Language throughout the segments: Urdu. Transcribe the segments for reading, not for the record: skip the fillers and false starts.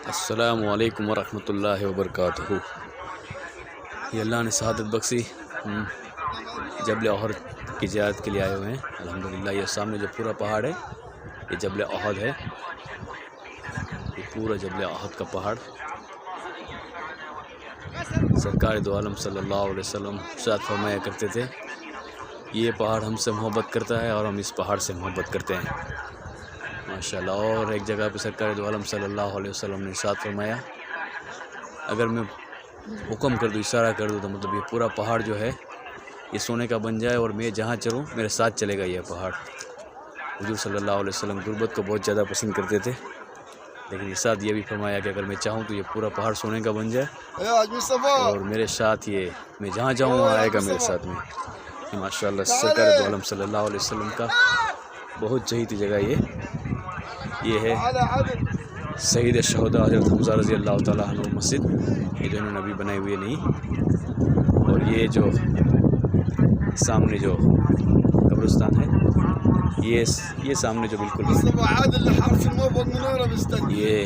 السلام علیکم ورحمۃ اللہ وبرکاتہ۔ یہ اللہ نے سعادت بخشی، جبل احد کی زیارت کے لیے آئے ہوئے ہیں الحمدللہ۔ یہ سامنے جو پورا پہاڑ ہے یہ جبل احد ہے، یہ پورا جبل احد کا پہاڑ سرکار دو عالم صلی اللہ علیہ وسلم ارشاد فرمایا کرتے تھے، یہ پہاڑ ہم سے محبت کرتا ہے اور ہم اس پہاڑ سے محبت کرتے ہیں ماشاءاللہ۔ اور ایک جگہ پہ سرکار دو عالم صلی اللہ علیہ وسلم نے ارشاد فرمایا، اگر میں حکم کر دوں، اشارہ کر دوں، تو مطلب یہ پورا پہاڑ جو ہے یہ سونے کا بن جائے اور میں جہاں چلوں میرے ساتھ چلے گا یہ پہاڑ۔ حضور صلی اللہ علیہ وسلم غربت کو بہت زیادہ پسند کرتے تھے، لیکن ارشاد یہ بھی فرمایا کہ اگر میں چاہوں تو یہ پورا پہاڑ سونے کا بن جائے اور میرے ساتھ یہ میں جہاں جاؤں وہاں آئے گا میرے ساتھ میں۔ یہ ماشاءاللہ سرکار دو عالم صلی اللہ علیہ وسلم کا بہت چہیتی جگہ یہ ہے سید الشہداء حضرت حمزہ رضی اللہ تعالیٰ عنہ مسجد، یہ جو انہوں نے ابھی بنائی ہوئی ہے نہیں۔ اور یہ جو سامنے جو قبرستان ہے یہ سامنے جو بالکل یہ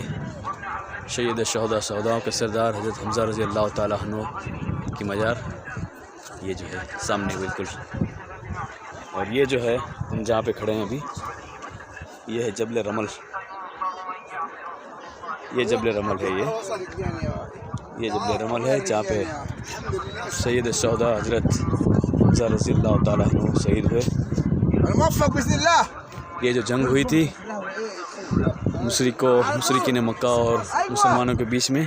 سید الشہداء شہداؤں کے سردار حضرت حمزہ رضی اللہ تعالیٰ عنہ کی مزار یہ جو ہے سامنے بالکل۔ اور یہ جو ہے ہم جہاں پہ کھڑے ہیں ابھی یہ ہے جبل رمل، یہ جبل رمل ہے، یہ جبل رمل ہے جہاں پہ سید الشہداء حضرت حمزہ رضی اللہ تعالیٰ عنہ شہید ہوئے۔ یہ جو جنگ ہوئی تھی مشرکین مکہ اور مسلمانوں کے بیچ میں،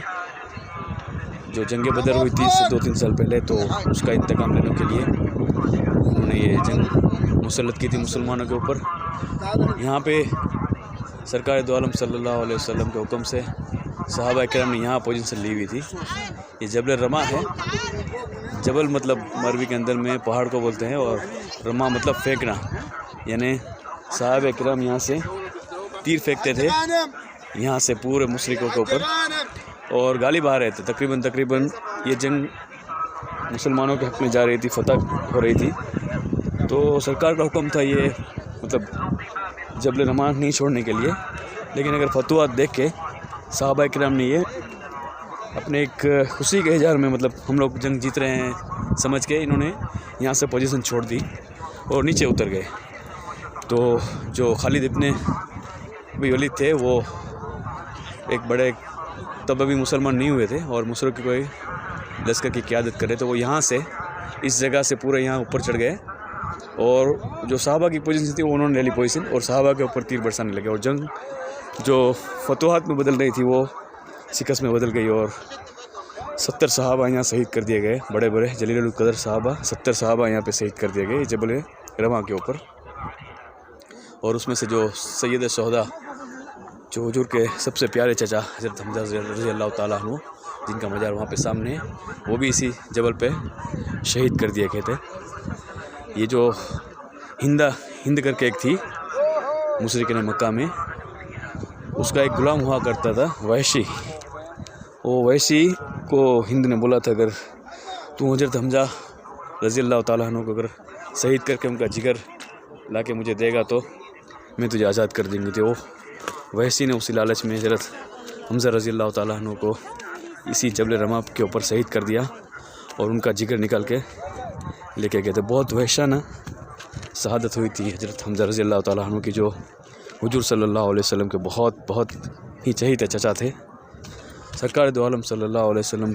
جو جنگ بدر ہوئی تھی 2-3 سال پہلے، تو اس کا انتقام لینے کے لیے انہوں نے یہ جنگ مسلط کی تھی مسلمانوں کے اوپر۔ یہاں پہ سرکار دو عالم صلی اللہ علیہ وسلم کے حکم سے صحابہ کرام نے یہاں پوزیشن لی ہوئی تھی۔ یہ جبل رما ہے، جبل مطلب عربی کے اندر میں پہاڑ کو بولتے ہیں، اور رما مطلب پھینکنا، یعنی صحابہ کرام یہاں سے تیر پھینکتے تھے یہاں سے پورے مشرکوں کے اوپر، اور غالب آ رہے تھے۔ تقریباً یہ جنگ مسلمانوں کے حق میں جا رہی تھی، فتح ہو رہی تھی، تو سرکار کا حکم تھا یہ مطلب جبل رما نہیں چھوڑنے کے لیے۔ لیکن اگر فتوحات دیکھ کے صحابہ کرام نے یہ اپنے ایک خوشی کے اظہار میں، مطلب ہم لوگ جنگ جیت رہے ہیں سمجھ کے، انہوں نے یہاں سے پوزیشن چھوڑ دی اور نیچے اتر گئے۔ تو جو خالد ابن ولید تھے وہ ایک بڑے، تب ابھی مسلمان نہیں ہوئے تھے اور مشرق کوئی لشکر کی قیادت کرے، تو وہ یہاں سے اس جگہ سے پورے یہاں اوپر چڑھ گئے، اور جو صحابہ کی پوزیشن تھی وہ انہوں نے لے لی پوزیشن، اور صحابہ کے اوپر تیر برسانے لگے، اور جنگ جو فتوحات میں بدل رہی تھی وہ شکست میں بدل گئی، اور 70 صحابہ یہاں شہید کر دیے گئے، بڑے بڑے جلیل القدر صحابہ 70 صحابہ یہاں پہ شہید کر دیے گئے جبل رما کے اوپر۔ اور اس میں سے جو سید الشہداء جو حضور کے سب سے پیارے چچا حضرت حمزہ رضی اللہ تعالیٰ عنہ، جن کا مزار وہاں پہ سامنے ہے، وہ بھی اسی جبل پہ شہید کر دیے گئے تھے۔ یہ جو ہند کر کے ایک تھی مشرکین مکہ میں، اس کا ایک غلام ہوا کرتا تھا وحشی، وہ وحشی کو ہند نے بولا تھا، اگر تو حضرت حمزہ رضی اللہ تعالیٰ عنہ کو اگر شہید کر کے ان کا جگر لا کے مجھے دے گا تو میں تجھے آزاد کر دیں گی۔ تو وہ وحشی نے اسی لالچ میں حضرت حمزہ رضی اللہ تعالیٰ عنہ کو اسی جبل رما کے اوپر شہید کر دیا اور ان کا جگر نکال کے لے کے گئے تھے۔ بہت وحشانہ شہادت ہوئی تھی حضرت حمزہ رضی اللہ تعالیٰ عنہ کی، جو حضور صلی اللہ علیہ وسلم کے بہت ہی چہیتے چچا تھے۔ سرکار دو عالم صلی اللہ علیہ وسلم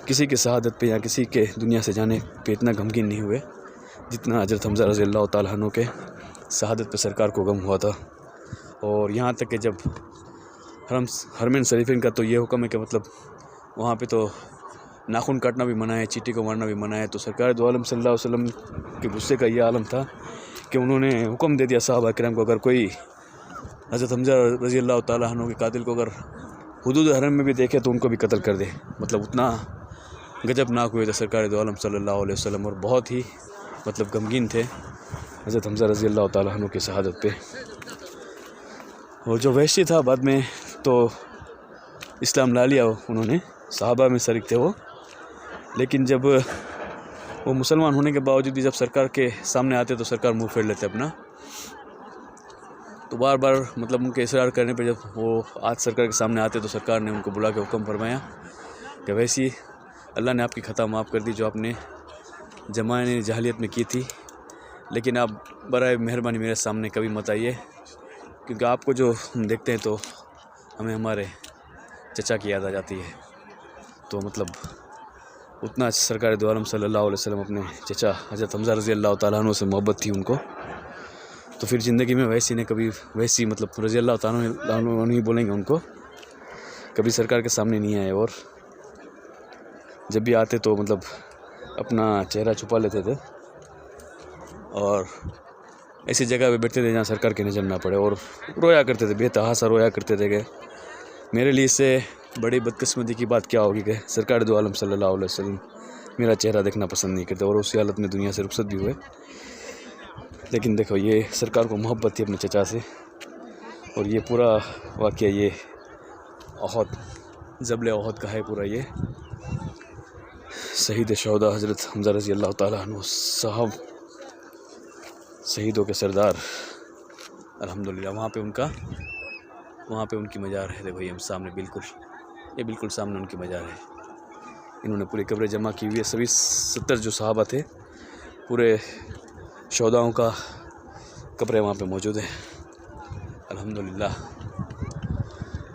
کسی کی شہادت پہ یا کسی کے دنیا سے جانے پہ اتنا غمگین نہیں ہوئے جتنا حضرت حمزہ رضی اللہ تعالیٰ عنہ کے شہادت پہ سرکار کو غم ہوا تھا۔ اور یہاں تک کہ جب حرمین شریفین کا تو یہ حکم ہے کہ مطلب وہاں پہ تو ناخن کاٹنا بھی منع ہے، چیٹی کو مارنا بھی منع ہے، تو سرکار دو عالم صلی اللہ علیہ وسلم کے غصے کا یہ عالم تھا کہ انہوں نے حکم دے دیا صحابہ کرام کو، اگر کوئی حضرت حمزہ رضی اللہ تعالیٰ عنہ کے قاتل کو اگر حدود حرم میں بھی دیکھے تو ان کو بھی قتل کر دے۔ مطلب اتنا غضب ناک ہوئے تھے سرکار دو عالم صلی اللہ علیہ وسلم، اور بہت ہی مطلب غمگین تھے حضرت حمزہ رضی اللہ تعالیٰ عنہ کی شہادت پہ۔ اور جو وحشی تھا بعد میں تو اسلام لا لیا انہوں نے، صحابہ میں شریک تھے وہ، لیکن جب وہ مسلمان ہونے کے باوجود بھی جب سرکار کے سامنے آتے تو سرکار منہ پھیر لیتے اپنا۔ تو بار بار مطلب ان کے اصرار کرنے پہ جب وہ آج سرکار کے سامنے آتے تو سرکار نے ان کو بلا کے حکم فرمایا کہ ویسی اللہ نے آپ کی خطا معاف کر دی جو آپ نے زمانے جاہلیت میں کی تھی، لیکن آپ برائے مہربانی میرے سامنے کبھی مت آئیے، کیونکہ آپ کو جو ہم دیکھتے ہیں تو ہمیں ہمارے چچا کی یاد آ جاتی ہے۔ تو مطلب اتنا سرکار دو عالم صلی اللہ علیہ وسلم اپنے چچا حضرت حمزہ رضی اللہ تعالیٰ عنہ سے محبت تھی ان کو، تو پھر زندگی میں ویسی نے کبھی ویسی مطلب رضی اللہ تعالیٰ عنہ نہیں بولیں گے ان کو، کبھی سرکار کے سامنے نہیں آئے، اور جب بھی آتے تو مطلب اپنا چہرہ چھپا لیتے تھے اور ایسی جگہ پہ بیٹھتے تھے جہاں سرکار کی نظر نہ پڑے، اور رویا کرتے تھے، بے تحاشا رویا کرتے تھے کہ میرے لیے اس سے بڑی بدقسمتی کی بات کیا ہوگی کہ سرکار دو عالم صلی اللہ علیہ وسلم میرا چہرہ دیکھنا پسند نہیں کرتے، اور اسی حالت میں دنیا سے رخصت بھی ہوئے۔ لیکن دیکھو یہ سرکار کو محبت تھی اپنے چچا سے، اور یہ پورا واقعہ یہ احد جبل احد کا ہے پورا، یہ شہید شہداء حضرت حمزہ رضی اللہ تعالیٰ عنہ صاحب، شہیدوں کے سردار، الحمدللہ وہاں پہ ان کی مزار ہے۔ دیکھو یہ سامنے بالکل سامنے ان کی مزار ہے۔ انہوں نے پوری قبر جمع کی ہوئی ہے، سبھی 70 جو صحابہ تھے پورے شہداؤں کا قبریں وہاں پہ موجود ہیں، الحمدللہ۔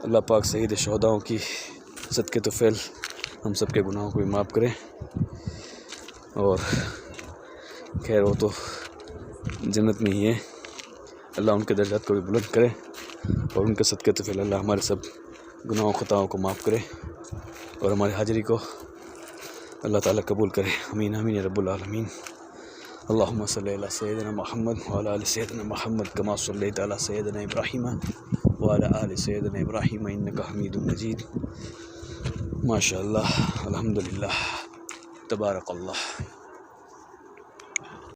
اللہ پاک شہید شہداؤں کی صدقے طفیل ہم سب کے گناہوں کو بھی معاف کریں، اور خیر وہ تو جنت میں ہی ہے، اللہ ان کے درجات کو بھی بلند کرے، اور ان کے صدقے طفیل اللہ ہمارے سب گناہوں خطاؤں کو معاف کرے، اور ہماری حاضری کو اللہ تعالیٰ قبول کرے، آمین آمین یا رب العالمین۔ اللہم صلی علی سیدنا محمد وعلی آل سیدنا محمد کما صلیت علی سیدنا ابراہیم وعلی آل سیدنا ابراہیم انک حمید مجید۔ ماشاء اللہ، الحمدللہ، تبارک اللہ۔